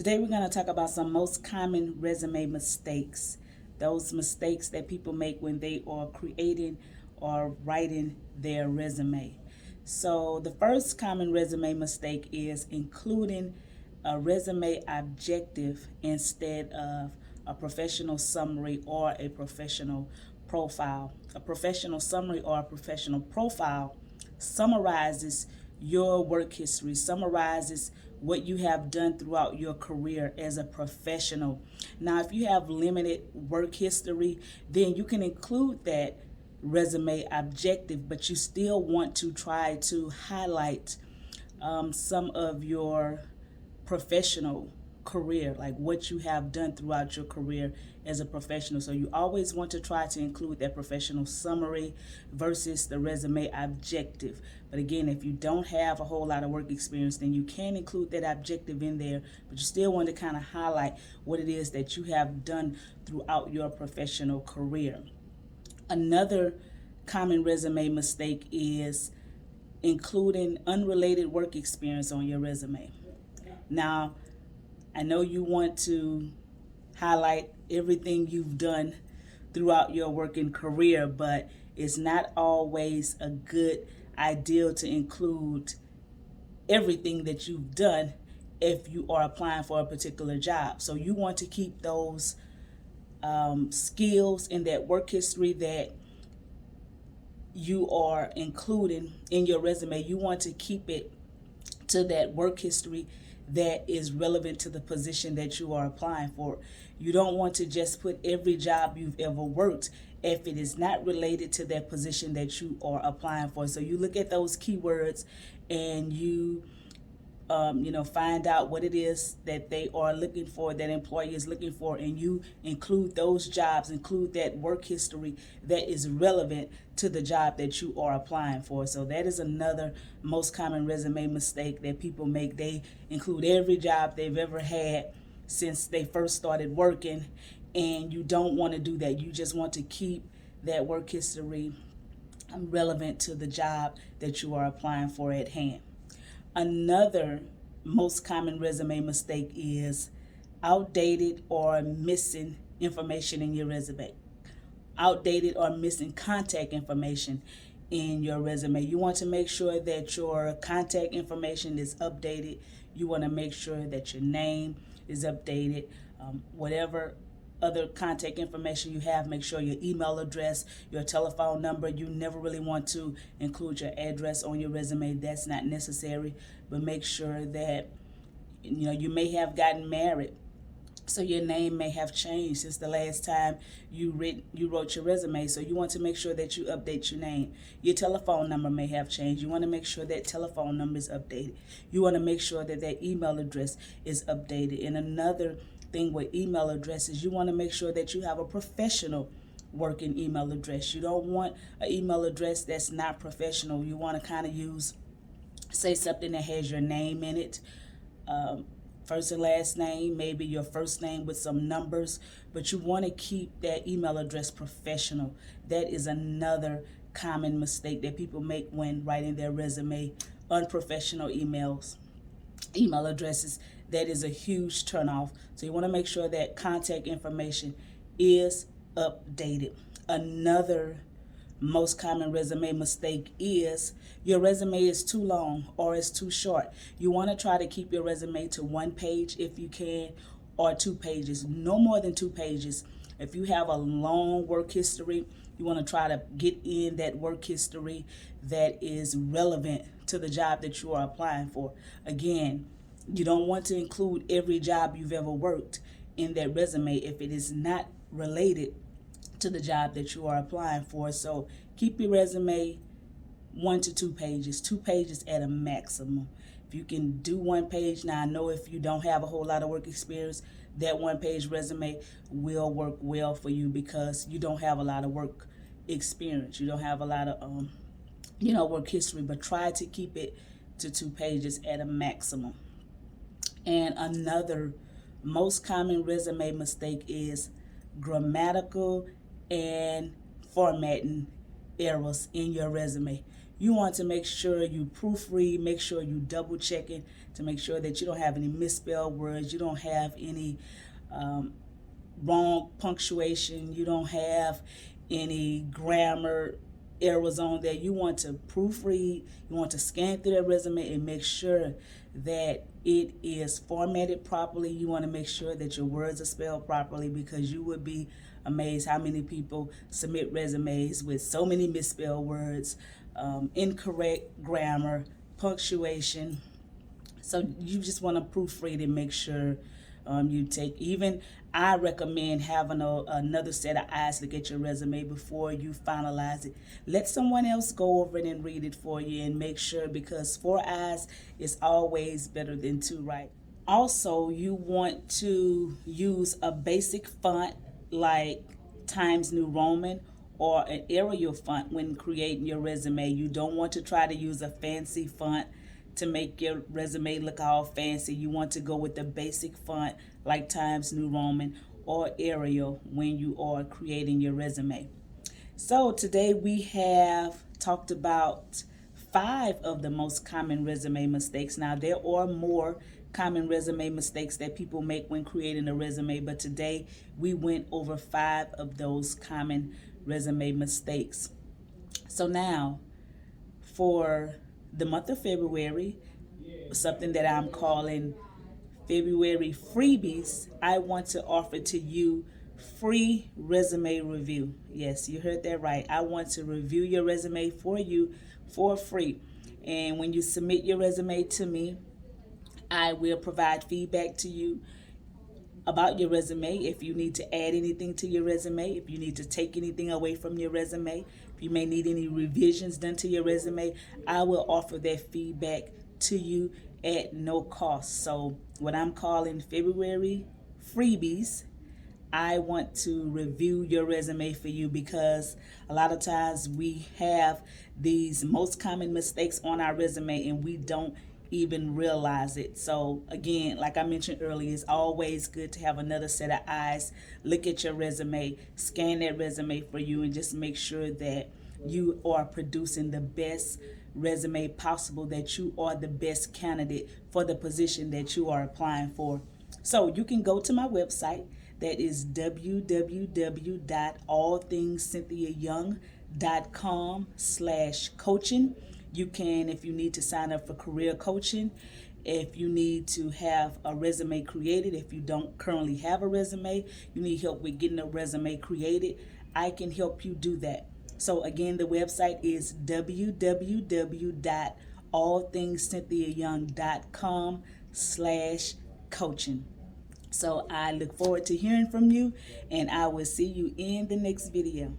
Today we're going to talk about some most common resume mistakes. Those mistakes that people make when they are creating or writing their resume. So the first common resume mistake is including a resume objective instead of a professional summary or a professional profile. A professional summary or a professional profile summarizes your work history, summarizes what you have done throughout your career as a professional. Now, if you have limited work history, then you can include that resume objective, but you still want to try to highlight some of your professional career, like what you have done throughout your career as a professional. So you always want to try to include that professional summary versus the resume objective. But again, if you don't have a whole lot of work experience, then you can include that objective in there, but you still want to kind of highlight what it is that you have done throughout your professional career. Another common resume mistake is including unrelated work experience on your resume. Now, I know you want to highlight everything you've done throughout your working career, but it's not always a good idea to include everything that you've done if you are applying for a particular job. So you want to keep those skills in that work history that you are including in your resume. You want to keep it to that work history that is relevant to the position that you are applying for. You don't want to just put every job you've ever worked if it is not related to that position that you are applying for. So you look at those keywords and you find out what it is that they are looking for, that employee is looking for, and you include those jobs, include that work history that is relevant to the job that you are applying for. So that is another most common resume mistake that people make. They include every job they've ever had since they first started working, and you don't want to do that. You just want to keep that work history relevant to the job that you are applying for at hand. Another most common resume mistake is outdated or missing information in your resume. Outdated or missing contact information in your resume. You want to make sure that your contact information is updated. You want to make sure that your name is updated. Whatever other contact information you have, make sure your email address, your telephone number. You never really want to include your address on your resume. That's not necessary, but make sure that you may have gotten married, so your name may have changed since the last time you wrote your resume. So you want to make sure that you update your name. Your telephone number may have changed. You want to make sure that telephone number is updated. You want to make sure that that email address is updated. And another thing with email addresses, you want to make sure that you have a professional working email address. You don't want an email address that's not professional. You want to kind of say something that has your name in it, first and last name, maybe your first name with some numbers, but you want to keep that email address professional. That is another common mistake that people make when writing their resume. Unprofessional email addresses, that is a huge turnoff. So you want to make sure that contact information is updated. Another most common resume mistake is your resume is too long or it's too short. You want to try to keep your resume to 1 page if you can, or 2 pages, no more than 2 pages. If you have a long work history, you want to try to get in that work history that is relevant to the job that you are applying for. Again, you don't want to include every job you've ever worked in that resume if it is not related to the job that you are applying for. So keep your resume 1 to 2 pages, 2 pages at a maximum. If you can do 1 page, now I know if you don't have a whole lot of work experience, that 1 page resume will work well for you because you don't have a lot of work experience. You don't have a lot of work history, but try to keep it to 2 pages at a maximum. And another most common resume mistake is grammatical and formatting errors in your resume. you want to make sure you proofread, make sure you double check it to make sure that you don't have any misspelled words, you don't have any wrong punctuation, you don't have any grammar errors on there. You want to proofread, you want to scan through that resume and make sure that it is formatted properly. You want to make sure that your words are spelled properly, because you would be amazed how many people submit resumes with so many misspelled words, incorrect grammar, punctuation. So you just want to proofread and make sure you take, even I recommend having another set of eyes look at your resume before you finalize it. Let someone else go over it and read it for you and make sure, because 4 eyes is always better than 2, right? Also, you want to use a basic font like Times New Roman or an Arial font when creating your resume. You don't want to try to use a fancy font to make your resume look all fancy. You want to go with the basic font like Times New Roman or Arial when you are creating your resume. So today we have talked about 5 of the most common resume mistakes. Now there are more common resume mistakes that people make when creating a resume, but today we went over 5 of those common resume mistakes. So now for the month of February, something that I'm calling February freebies, I want to offer to you free resume review. Yes, you heard that right. I want to review your resume for you for free. And when you submit your resume to me, I will provide feedback to you about your resume. If you need to add anything to your resume, if you need to take anything away from your resume, if you may need any revisions done to your resume, I will offer that feedback to you at no cost. So what I'm calling February freebies, I want to review your resume for you, because a lot of times we have these most common mistakes on our resume and we don't even realize it. So again, like I mentioned earlier, it's always good to have another set of eyes look at your resume, scan that resume for you, and just make sure that you are producing the best resume possible, that you are the best candidate for the position that you are applying for. So you can go to my website, that is www.allthingscynthiayoung.com/coaching. You can, if you need to sign up for career coaching, if you need to have a resume created, if you don't currently have a resume, you need help with getting a resume created, I can help you do that. So again, the website is www.allthingscynthiayoung.com/coaching. So I look forward to hearing from you, and I will see you in the next video.